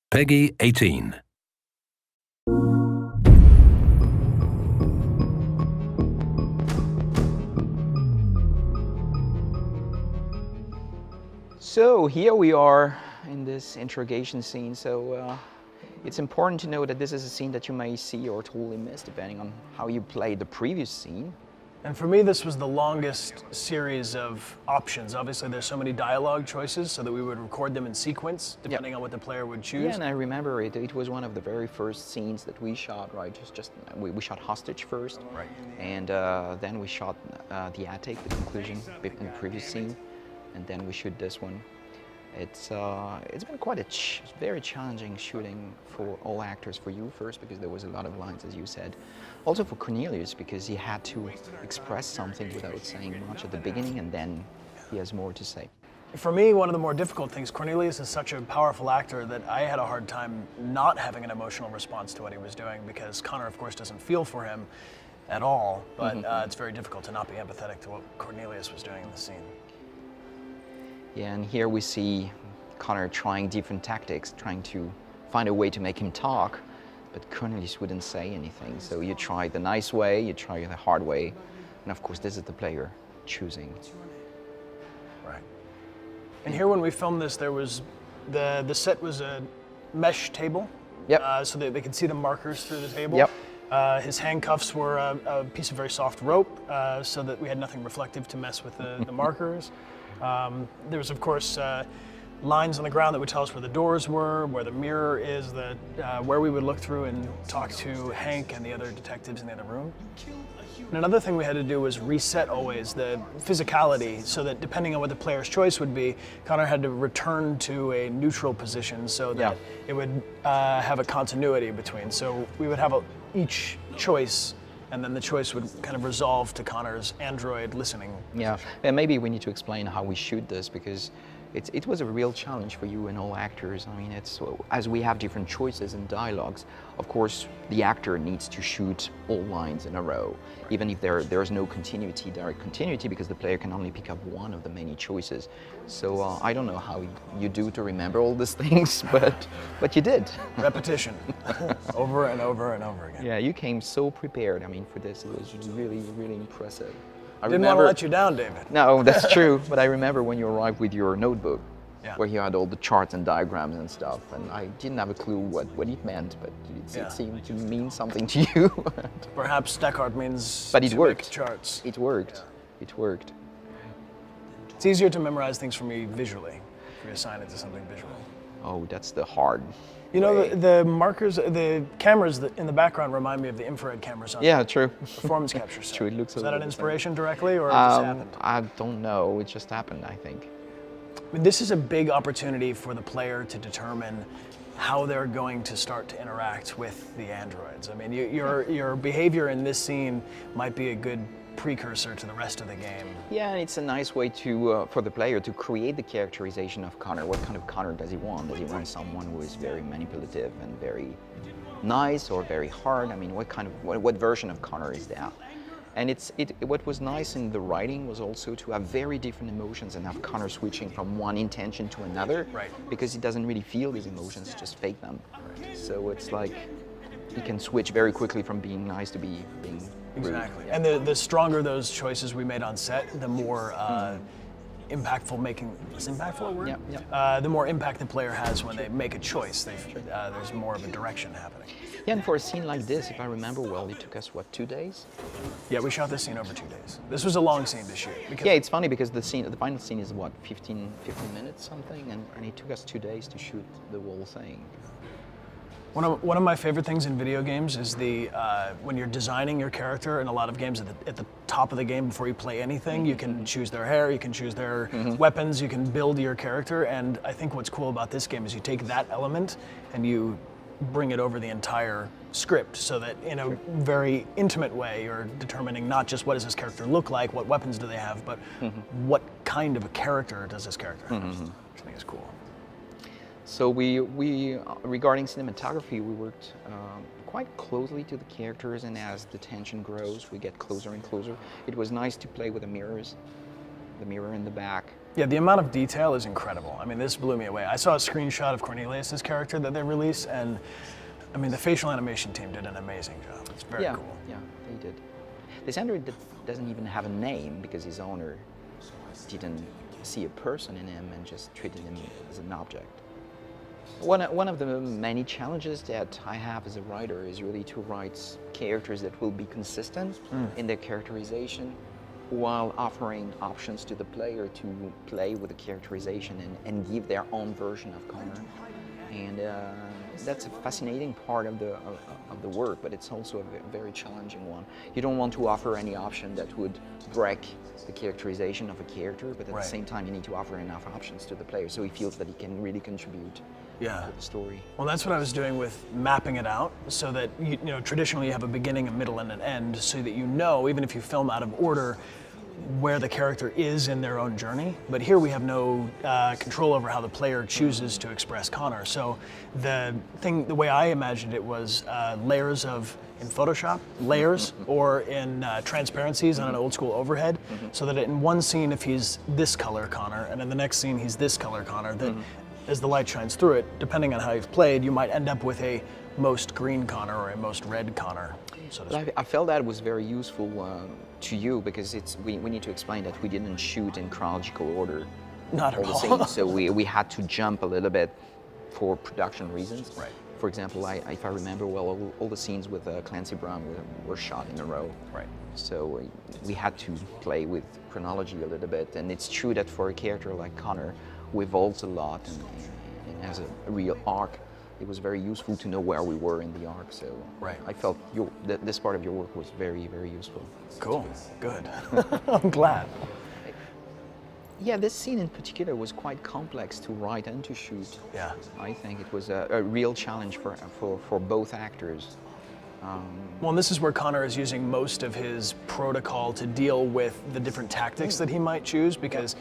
Peggy 18. So here we are in this interrogation scene. It's important to know that this is a scene that you may see or totally miss depending on how you played the previous scene. And for me, this was the longest series of options. Obviously, there's so many dialogue choices, so that we would record them in sequence, depending on what the player would choose. Yeah, and I remember it was one of the very first scenes that we shot, right? We shot hostage first, right? And then we shot the attic, the conclusion in the previous scene, and then we shoot this one. It's been quite very challenging shooting for all actors. For you first, because there was a lot of lines, as you said. Also for Cornelius, because he had to express something without saying much at the beginning, and then he has more to say. For me, one of the more difficult things, Cornelius is such a powerful actor that I had a hard time not having an emotional response to what he was doing, because Connor, of course, doesn't feel for him at all, but it's very difficult to not be empathetic to what Cornelius was doing in the scene. Yeah, and here we see Connor trying different tactics, trying to find a way to make him talk, but Cornelius wouldn't say anything. So you try the nice way, you try the hard way, and of course this is the player choosing. Right. And here when we filmed this, there was, the set was a mesh table, so that they could see the markers through the table. Yep. His handcuffs were a piece of very soft rope, so that we had nothing reflective to mess with the markers. There was, of course, lines on the ground that would tell us where the doors were, where the mirror is, where we would look through and talk to Hank and the other detectives in the other room. And another thing we had to do was reset always the physicality, so that depending on what the player's choice would be, Connor had to return to a neutral position so that it would have a continuity between. So we would have each choice, and then the choice would kind of resolve to Connor's android listening. Yeah, and maybe we need to explain how we shoot this, because it was a real challenge for you and all actors. I mean, as we have different choices and dialogues, of course, the actor needs to shoot all lines in a row, even if there's no direct continuity, because the player can only pick up one of the many choices. So I don't know how you do to remember all these things, but you did. Repetition, over and over and over again. Yeah, you came so prepared. I mean, for this, it was really, really impressive. I didn't want to let you down, David. No, that's true. But I remember when you arrived with your notebook, where you had all the charts and diagrams and stuff, and I didn't have a clue what it meant, but it seemed to mean something to you. Perhaps Dекart means but it worked. Make charts. It worked. It worked. It's easier to memorize things for me visually, if you assign it to something visual. Oh, that's the hard You know, the markers, the cameras in the background remind me of the infrared cameras on true. performance capture set. True, it looks Was that an inspiration directly, or it just happened? I don't know. It just happened, I think. I mean, this is a big opportunity for the player to determine how they're going to start to interact with the androids. I mean, your behavior in this scene might be a good precursor to the rest of the game. Yeah, and it's a nice way to for the player to create the characterization of Connor. What kind of Connor does he want? Does he want someone who is very manipulative and very nice, or very hard? I mean, what version of Connor is that? And what was nice in the writing was also to have very different emotions and have Connor switching from one intention to another, because he doesn't really feel these emotions, just fake them. So it's like he can switch very quickly from being nice to being rude. Exactly. And the stronger those choices we made on set, the more impactful is impactful a word? Yeah. The more impact the player has when they make a choice. There's more of a direction happening. Yeah, and for a scene like this, if I remember well, it took us, what, 2 days? Yeah, we shot this scene over 2 days. This was a long scene to shoot. Yeah, it's funny because the final scene is, what, 15 minutes something, and it took us 2 days to shoot the whole thing. One of my favorite things in video games is when you're designing your character. In a lot of games, at the top of the game, before you play anything, you can choose their hair, you can choose their weapons, you can build your character. And I think what's cool about this game is you take that element and you bring it over the entire script, so that in a very intimate way, you're determining not just what does this character look like, what weapons do they have, but what kind of a character does this character have, which I think is cool. So we regarding cinematography, we worked quite closely to the characters, and as the tension grows, we get closer and closer. It was nice to play with the mirrors, the mirror in the back, Yeah, the amount of detail is incredible. I mean, this blew me away. I saw a screenshot of Cornelius's character that they released, and I mean, the facial animation team did an amazing job. It's very cool. Yeah, they did. This android doesn't even have a name because his owner didn't see a person in him and just treated him as an object. One of the many challenges that I have as a writer is really to write characters that will be consistent in their characterization while offering options to the player to play with the characterization and give their own version of Connor. And that's a fascinating part of the work, but it's also a very challenging one. You don't want to offer any option that would break the characterization of a character, but at the same time you need to offer enough options to the player so he feels that he can really contribute to the story. Well, that's what I was doing with mapping it out, so that you know, traditionally you have a beginning, a middle, and an end, so that you know, even if you film out of order, where the character is in their own journey. But here we have no control over how the player chooses to express Connor. So the way I imagined it was layers in Photoshop, layers, or in transparencies on an old school overhead, so that in one scene, if he's this color Connor, and in the next scene, he's this color Connor, then as the light shines through it, depending on how you've played, you might end up with a most green Connor or a most red Connor. So I felt that was very useful to you because we need to explain that we didn't shoot in chronological order. Not at all. Scenes, so we had to jump a little bit for production reasons. Right. For example, if I remember well, all the scenes with Clancy Brown were shot in a row. Right. So we had to play with chronology a little bit, and it's true that for a character like Connor, who evolves a lot and has a real arc, it was very useful to know where we were in the arc. So I felt this part of your work was very, very useful. Cool, good. I'm glad. Yeah, this scene in particular was quite complex to write and to shoot. Yeah. I think it was a real challenge for both actors. Well, and this is where Connor is using most of his protocol to deal with the different tactics that he might choose, because,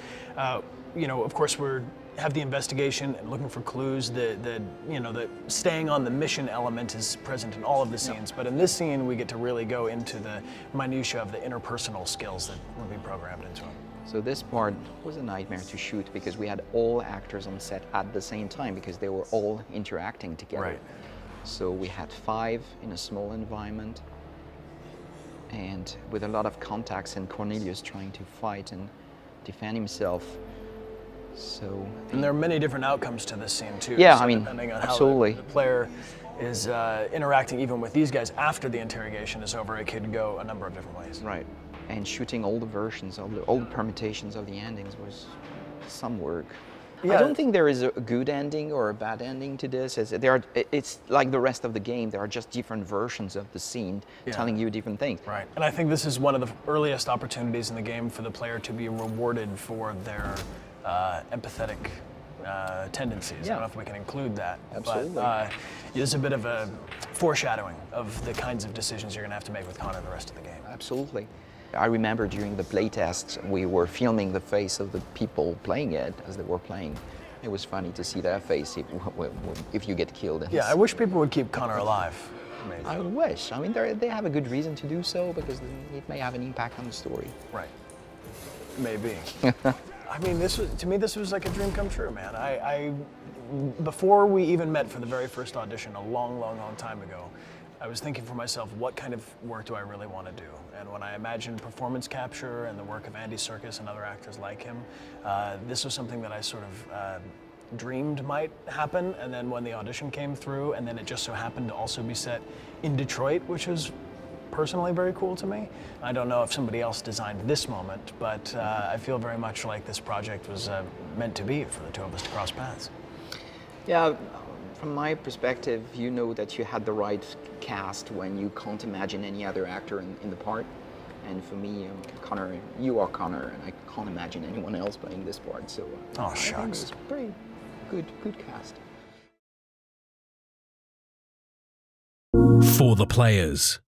you know, of course we have the investigation and looking for clues. The staying on the mission element is present in all of the scenes, but in this scene we get to really go into the minutiae of the interpersonal skills that will be programmed into him. So this part was a nightmare to shoot because we had all actors on set at the same time because they were all interacting together. Right. So we had 5 in a small environment and with a lot of contacts and Cornelius trying to fight and defend himself. So, and there are many different outcomes to this scene too. Yeah, so I mean, depending on absolutely. how the player is interacting even with these guys after the interrogation is over, it could go a number of different ways. Right. And shooting all the versions, all the permutations of the endings was some work. Yeah. I don't think there is a good ending or a bad ending to this. It's like the rest of the game. There are just different versions of the scene telling you different things. Right. And I think this is one of the earliest opportunities in the game for the player to be rewarded for their empathetic tendencies. I don't know if we can include that. Absolutely. But it's a bit of a foreshadowing of the kinds of decisions you're going to have to make with Connor the rest of the game. Absolutely. I remember during the playtest, we were filming the face of the people playing it as they were playing. It was funny to see their face if you get killed. Yeah, I wish people would keep Connor alive. Maybe. I wish. I mean, they have a good reason to do so because it may have an impact on the story. Right. Maybe. I mean, to me, this was like a dream come true, man. Before we even met for the very first audition a long, long, long time ago, I was thinking for myself, what kind of work do I really want to do? And when I imagined performance capture and the work of Andy Serkis and other actors like him, this was something that I sort of dreamed might happen. And then when the audition came through, and then it just so happened to also be set in Detroit, which was personally very cool to me. I don't know if somebody else designed this moment, but I feel very much like this project was meant to be for the two of us to cross paths. Yeah. From my perspective, you know that you had the right cast when you can't imagine any other actor in the part. And for me, Connor, you are Connor, and I can't imagine anyone else playing this part. So oh, shucks. It's a pretty good cast. For the players.